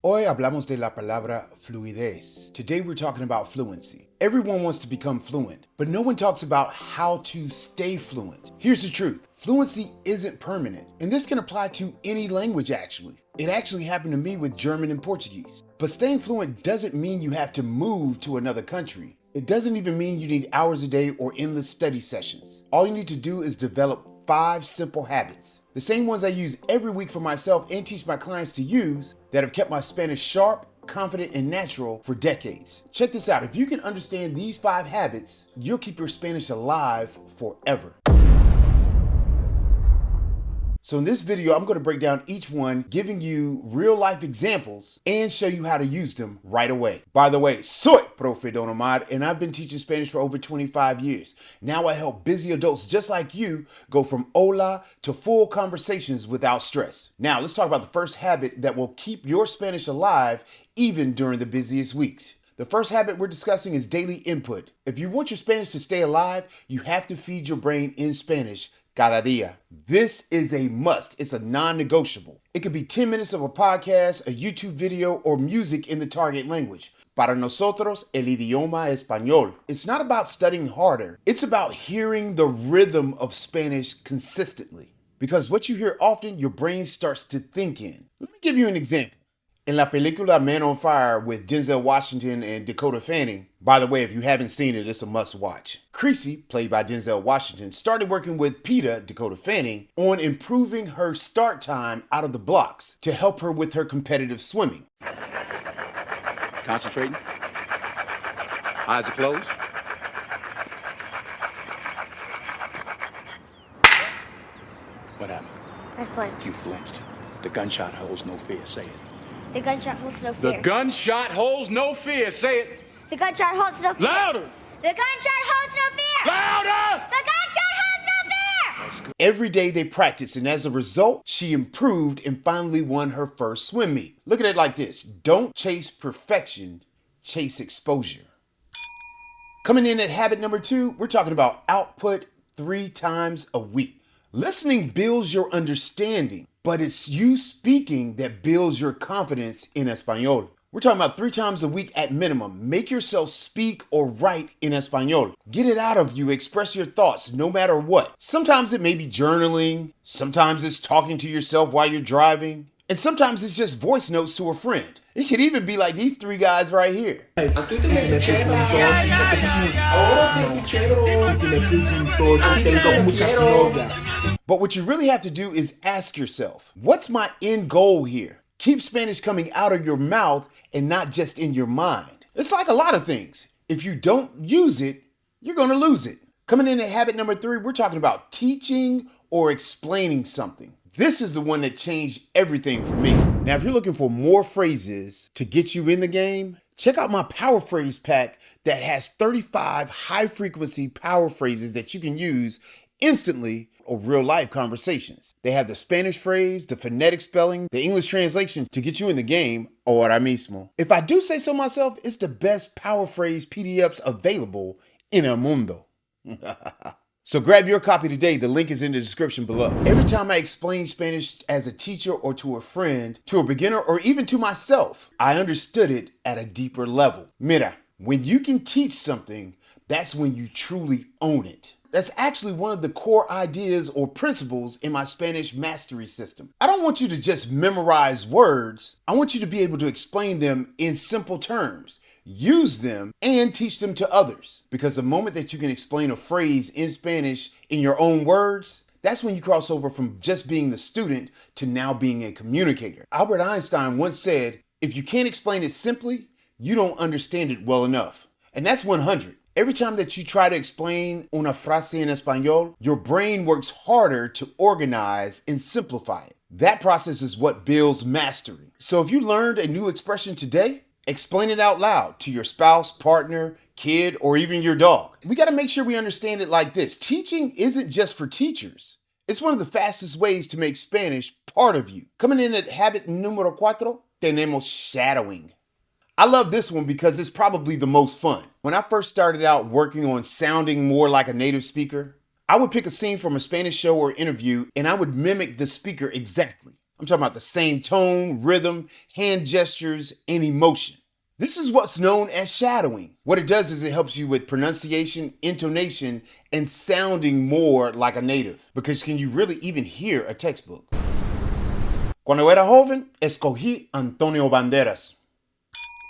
Hoy hablamos de la palabra fluidez. Today we're talking about fluency. Everyone wants to become fluent, but no one talks about how to stay fluent. Here's the truth. Fluency isn't permanent, and this can apply to any language actually. It actually happened to me with German and Portuguese. But staying fluent doesn't mean you have to move to another country. It doesn't even mean you need hours a day or endless study sessions. All you need to do is develop 5 simple habits. The same ones I use every week for myself and teach my clients to use that have kept my Spanish sharp, confident, and natural for decades. Check this out. If you can understand these 5 habits, you'll keep your Spanish alive forever. So in this video, I'm going to break down each one, giving you real life examples and show you how to use them right away. By the way, soy Profe Don Omar, and I've been teaching Spanish for over 25 years. Now I help busy adults just like you go from hola to full conversations without stress. Now let's talk about the first habit that will keep your Spanish alive even during the busiest weeks. The first habit we're discussing is daily input. If you want your Spanish to stay alive, you have to feed your brain in Spanish cada día. This is a must. It's a non-negotiable. It could be 10 minutes of a podcast, a YouTube video, or music in the target language. Para nosotros, el idioma español. It's not about studying harder. It's about hearing the rhythm of Spanish consistently. Because what you hear often, your brain starts to think in. Let me give you an example. In La Película Man on Fire with Denzel Washington and Dakota Fanning, by the way, if you haven't seen it, it's a must watch. Creasy, played by Denzel Washington, started working with Peta, Dakota Fanning, on improving her start time out of the blocks to help her with her competitive swimming. Concentrating. Eyes are closed. What happened? I flinched. You flinched. The gunshot holds no fear. Say it. The gunshot holds no fear. The gunshot holds no fear. Say it. The gunshot holds no fear. Louder. The gunshot holds no fear. Louder. The gunshot holds no fear. That's good. Every day they practiced, and as a result, she improved and finally won her first swim meet. Look at it like this. Don't chase perfection, chase exposure. Coming in at habit number 2, we're talking about output 3 times a week. Listening builds your understanding, but it's you speaking that builds your confidence in Espanol. We're talking about 3 times a week at minimum. Make yourself speak or write in Espanol. Get it out of you, express your thoughts no matter what. Sometimes it may be journaling, sometimes it's talking to yourself while you're driving, and sometimes it's just voice notes to a friend. It could even be like these 3 guys right here. But what you really have to do is ask yourself, what's my end goal here? Keep Spanish coming out of your mouth and not just in your mind. It's like a lot of things. If you don't use it, you're going to lose it. Coming in at habit number 3, we're talking about teaching or explaining something. This is the one that changed everything for me. Now, if you're looking for more phrases to get you in the game, check out my power phrase pack that has 35 high frequency power phrases that you can use instantly or real life conversations. They have the Spanish phrase, the phonetic spelling, the English translation to get you in the game, ahora mismo. If I do say so myself, it's the best power phrase PDFs available in el mundo. So grab your copy today. The link is in the description below. Every time I explain Spanish as a teacher or to a friend, to a beginner, or even to myself, I understood it at a deeper level. Mira, when you can teach something, that's when you truly own it. That's actually one of the core ideas or principles in my Spanish mastery system. I don't want you to just memorize words. I want you to be able to explain them in simple terms, use them, and teach them to others. Because the moment that you can explain a phrase in Spanish in your own words, that's when you cross over from just being the student to now being a communicator. Albert Einstein once said, if you can't explain it simply, you don't understand it well enough. And that's 100. Every time that you try to explain una frase en español, your brain works harder to organize and simplify it. That process is what builds mastery. So if you learned a new expression today, explain it out loud to your spouse, partner, kid, or even your dog. We got to make sure we understand it like this. Teaching isn't just for teachers. It's one of the fastest ways to make Spanish part of you. Coming in at habit número 4, tenemos shadowing. I love this one because it's probably the most fun. When I first started out working on sounding more like a native speaker, I would pick a scene from a Spanish show or interview and I would mimic the speaker exactly. I'm talking about the same tone, rhythm, hand gestures, and emotion. This is what's known as shadowing. What it does is it helps you with pronunciation, intonation, and sounding more like a native. Because can you really even hear a textbook? Cuando era joven, escogí Antonio Banderas.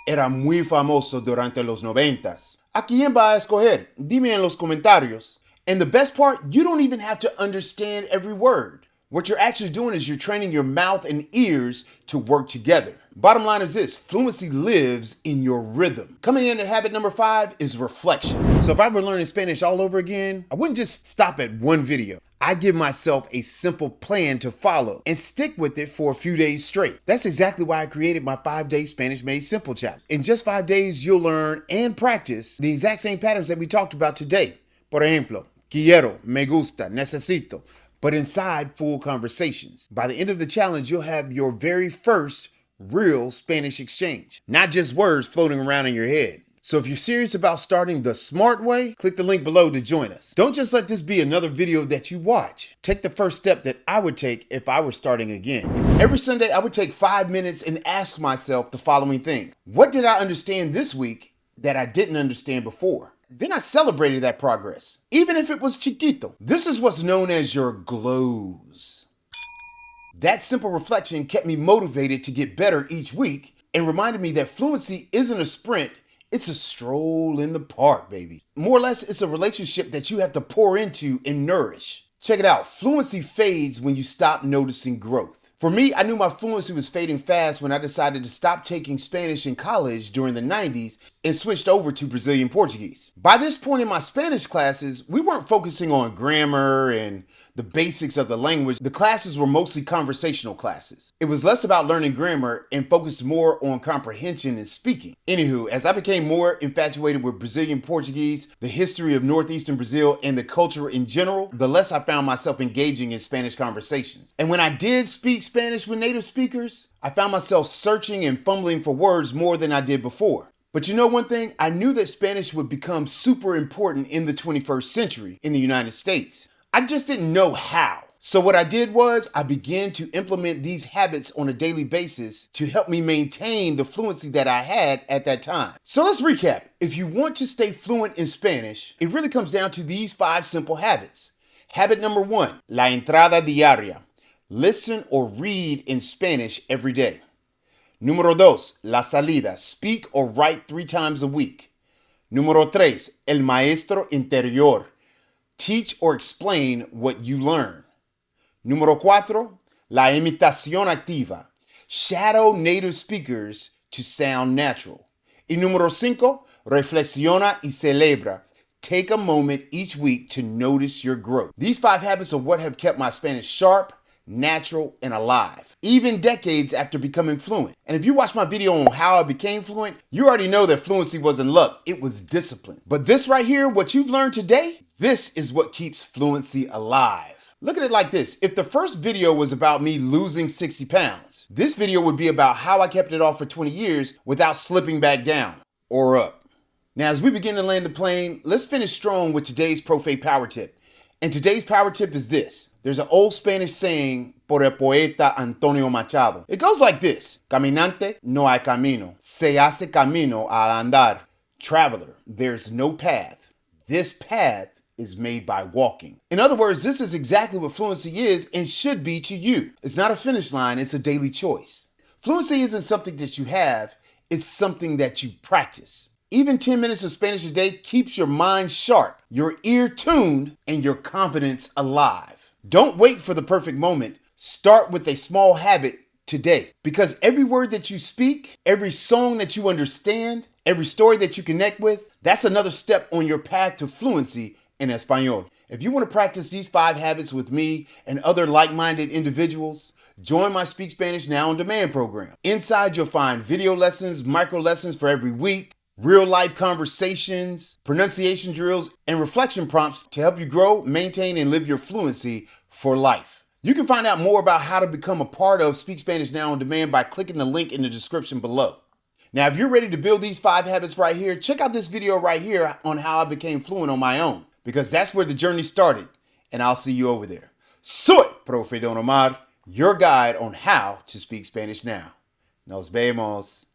Era muy famoso durante los 90s. ¿A quién va a escoger? Dime en los comentarios. And the best part, you don't even have to understand every word. What you're actually doing is you're training your mouth and ears to work together. Bottom line is this, fluency lives in your rhythm. Coming in at habit number 5 is reflection. So if I were learning Spanish all over again, I wouldn't just stop at one video. I give myself a simple plan to follow and stick with it for a few days straight. That's exactly why I created my 5-day Spanish Made Simple challenge. In just 5 days, you'll learn and practice the exact same patterns that we talked about today. Por ejemplo, quiero, me gusta, necesito, but inside full conversations. By the end of the challenge, you'll have your very first real Spanish exchange, not just words floating around in your head. So if you're serious about starting the smart way, click the link below to join us. Don't just let this be another video that you watch. Take the first step that I would take if I were starting again. Every Sunday, I would take 5 minutes and ask myself the following thing. What did I understand this week that I didn't understand before? Then I celebrated that progress, even if it was chiquito. This is what's known as your glows. That simple reflection kept me motivated to get better each week and reminded me that fluency isn't a sprint, it's a stroll in the park, baby. More or less, it's a relationship that you have to pour into and nourish. Check it out, fluency fades when you stop noticing growth. For me, I knew my fluency was fading fast when I decided to stop taking Spanish in college during the 90s and switched over to Brazilian Portuguese. By this point in my Spanish classes, we weren't focusing on grammar and the basics of the language. The classes were mostly conversational classes. It was less about learning grammar and focused more on comprehension and speaking. Anywho, as I became more infatuated with Brazilian Portuguese, the history of Northeastern Brazil, and the culture in general, the less I found myself engaging in Spanish conversations. And when I did speak Spanish with native speakers, I found myself searching and fumbling for words more than I did before. But you know one thing? I knew that Spanish would become super important in the 21st century in the United States. I just didn't know how. So what I did was I began to implement these habits on a daily basis to help me maintain the fluency that I had at that time. So let's recap. If you want to stay fluent in Spanish, it really comes down to these 5 simple habits. Habit number 1, la entrada diaria. Listen or read in Spanish every day. Número 2, la salida. Speak or write 3 times a week. Número 3, el maestro interior. Teach or explain what you learn. Número 4, la imitación activa. Shadow native speakers to sound natural. Y número 5, reflexiona y celebra. Take a moment each week to notice your growth. These 5 habits are what have kept my Spanish sharp, natural, and alive, even decades after becoming fluent. And if you watch my video on how I became fluent, you already know that fluency wasn't luck, it was discipline. But this right here, what you've learned today, this is what keeps fluency alive. Look at it like this. If the first video was about me losing 60 pounds, this video would be about how I kept it off for 20 years without slipping back down or up. Now, as we begin to land the plane, let's finish strong with today's Profe Power Tip. And today's power tip is this. There's an old Spanish saying por el poeta Antonio Machado. It goes like this. Caminante no hay camino. Se hace camino al andar. Traveler, there's no path. This path is made by walking. In other words, this is exactly what fluency is and should be to you. It's not a finish line, it's a daily choice. Fluency isn't something that you have, it's something that you practice. Even 10 minutes of Spanish a day keeps your mind sharp, your ear tuned, and your confidence alive. Don't wait for the perfect moment. Start with a small habit today. Because every word that you speak, every song that you understand, every story that you connect with, that's another step on your path to fluency in Espanol. If you want to practice these 5 habits with me and other like-minded individuals, join my Speak Spanish Now on Demand program. Inside, you'll find video lessons, micro lessons for every week, real-life conversations, pronunciation drills, and reflection prompts to help you grow, maintain, and live your fluency for life. You can find out more about how to become a part of Speak Spanish Now on Demand by clicking the link in the description below. Now, if you're ready to build these 5 habits right here, check out this video right here on how I became fluent on my own, because that's where the journey started, and I'll see you over there. Soy Profe Don Omar, your guide on how to speak Spanish now. Nos vemos.